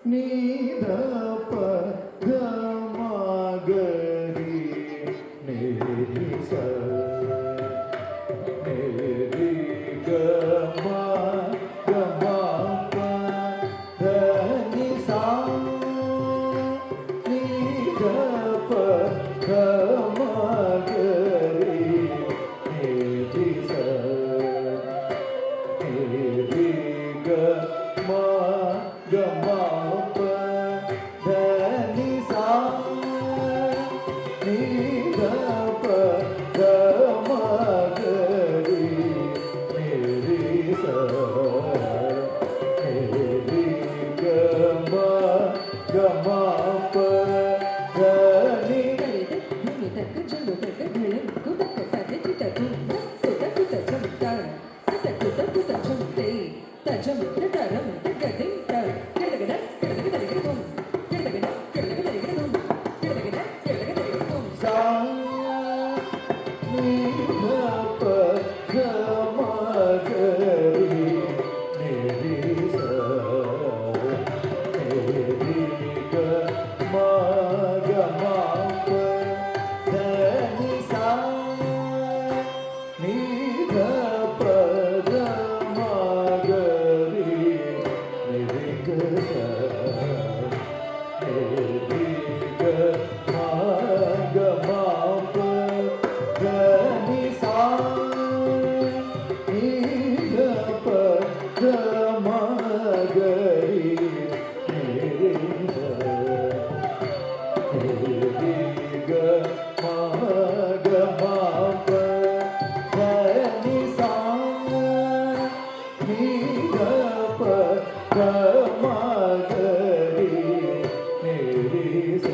நீ த ப க ம க ரி நி ரி ச நி ரி க ம க ம ப த நி சா நீ த ப க ம க ரி நி ரி ச நி ரி க ம க ம ப த நி சா நீ த ப க ம க ரி நி ரி ச நி ரி க ம க ம ப த நி சா நீ த ப க ம க ரி நி ரி ச நி ரி க ம க ம ப த நி சா நீ த ப க ம க ரி நி ரி க ச நி ரி க ம க ம ப த நி சா நீ த ப க ம க ரி நி ரி ச நி ரி க ம க ம ப த நி சா நீ த ப க ம க ரி நி ரி ச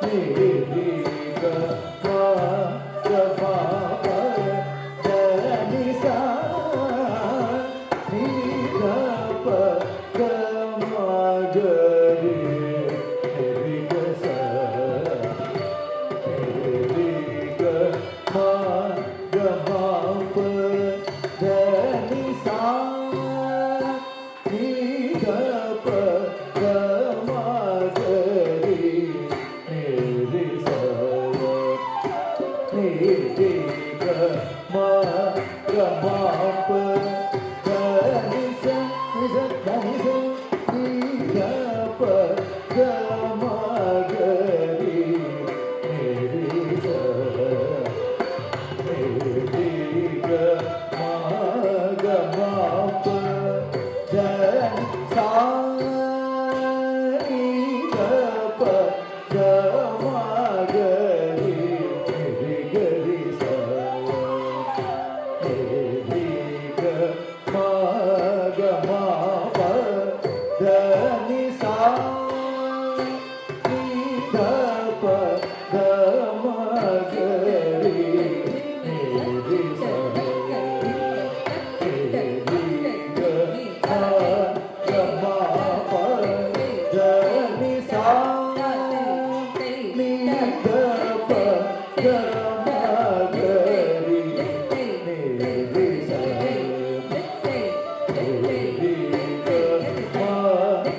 நி ரி க ம க ம ப த நி சா நீ த ப க ம க ரி நி ரி க ச நி ரி க ம க ம ப த நி சா நீ த ப க ம க ரி நி ரி ச நீ ரி க ம க ம ப த நி ச நி ச த நி ச நீ த ப க ம க ரி நி ரி ச நி ரி க ம க ம ப த நி சா நீ த ப க ம க ரி நி ரி க ரி ச நி ரி க ம க ம ப த நி சா நீ த ப க ம க ரி நி ரி ச நி ரி க ம க ம ப த நி சா நீ த ப க ம க ரி நி ரி ச நி ரி க ம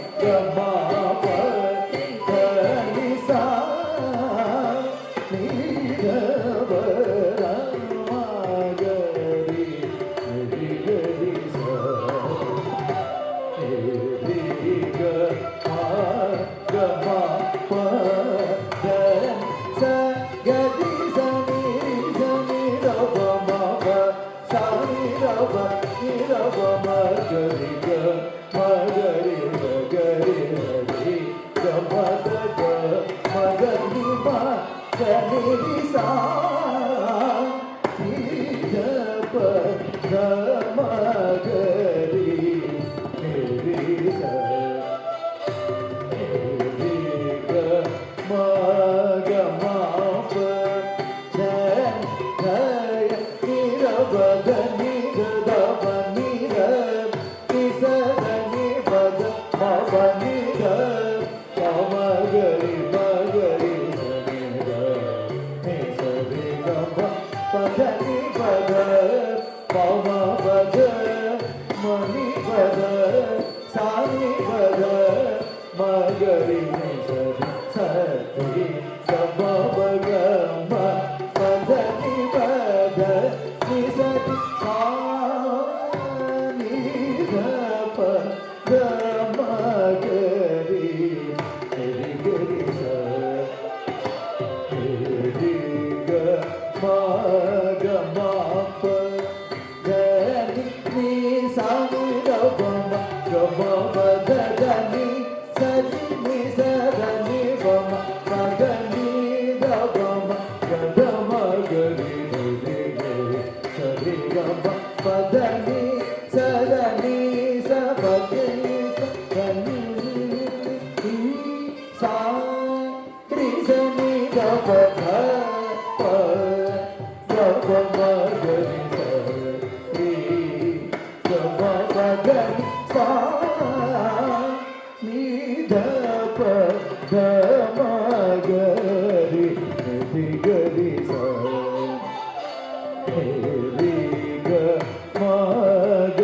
ಗರಿ ಸರಿ ಸರಿ ಗಮ ಗಮ ಪದ ನಿ ಪದ ನಿ ಸರಿ ಸಾ ನಿ ಗ ಪ ಗಮ ಗರಿ ಗರಿ ಗರಿ ಸ ಗರಿ ಗ ಮ ಗ ಮ ಪ ಧನಿ ನಿ ಸಾ ನಿ ಗ ಮ ಗ ಮ ಪ ಧ ನಿ ಸರಿ ನಿ ಸ ಧ ನಿ ಗ ಮ ಪ ಗ ನಿ ಗ ಗ ಮ ಗ ಧ ಮ ಗ ರಿ ರಿ ರಿ ಸರಿ ಗ ಮ ಪ ಧ ನಿ ಸ ಧ ನಿ ಸ ಪ ಗ ನಿ ಸ ಧ ನಿ ನಿ ಸಾ ರಿ ಸ ನಿ ಗ ಪ ಧ ಪ ಗ ಗ ಮ ಗ ರಿ ಸ ರಿ ಗ ಮ ಪ ಗ ನಿ ಸಾ ನಿ ಧ ಪ ಗ ಮ ಗ ರಿ ರಿ ಗ ರಿ ಸ ರಿ ಗ ಮ ಗ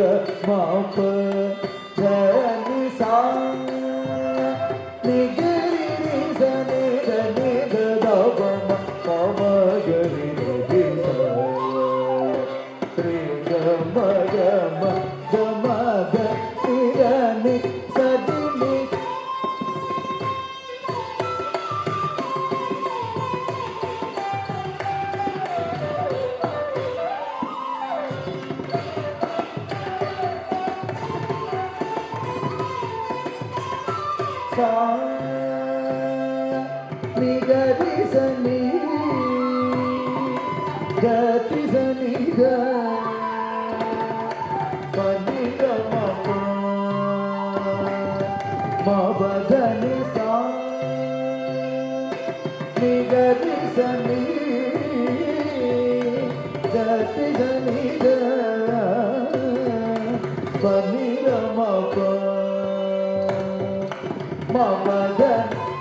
ಮ ಪ ಧ ನಿ ಸಾ ನಿ ಗ ರಿ ರಿ ಸ ನಿ ಧ ನಿ ಧ ದ ಪ ಮ ಪ ಮ ಗ ರಿ ರಿ ಸ ರಿ ಗ ಮ ಗ ಮ ಗ ಮ ಗ ರಿ ಗ ನಿ ಸ ದಿ ನಿ ಸಾ ನಿ ಗ ರಿ ಸ ನಿ ಗ ತಿ ಸ ನಿ ಗ ಪ ನಿ ಗ ಮ ಪ ಮ ಪ ಧ ನಿ ಸಾ ನಿ ಗ ರಿ ಸ ನಿ ಗ ತಿ ಸ ನಿ ಗ ಪ ನಿ ಗ ಮ ಪ ಮ ಪ ಧ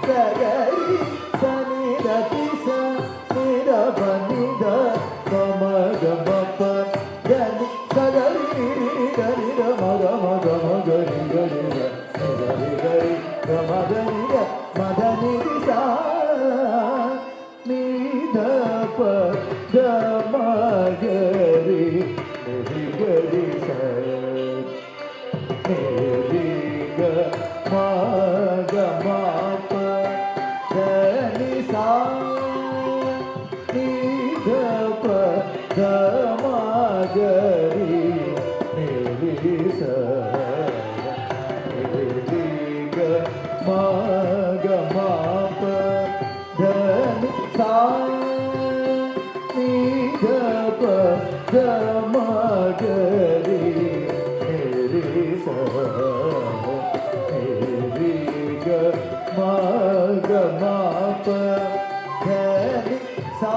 ಸ ಗ ರಿ ಸ ನಿ ಧ ತಿ ಸ ನಿ ಧ ಪ ನಿ ಧ ಪ ಮ ಗ ಮ ಪ ಧ ನಿ ಸ ಗ ರಿ ರಿ ಗ ರಿ ಗ ಮ ಗ ಮ ಗ ಮ ಗ ರಿ ಗ ರಿ ಗ ರಿ ಗ ರಿ ಗ ಮ ಗ ರಿ ಗ ಮ ಧ ನಿ ರಿ ಸಾ ನಿ ಧ ಪ ಗ ಮ ಗ ರಿ ರಿ ಗ ರಿ ಸ ರಿ ಗ ಮ ಗ ಮ ಪ ಧ ನಿ ಸಾ ನಿ ಧ ಪ ಗ ಮ ಗ ರಿ ರಿ ಸ ರಿ ಗ ಮ ಗ ಮ ಪ ಧ ನಿ ಸಾ ನಿ ಧ ಪ ಗ ಮ ಗ ರಿ ರಿ ಸ ರಿ ಗ ಮ ಗ ಮ ಪ ಧ ನಿ ಸಾ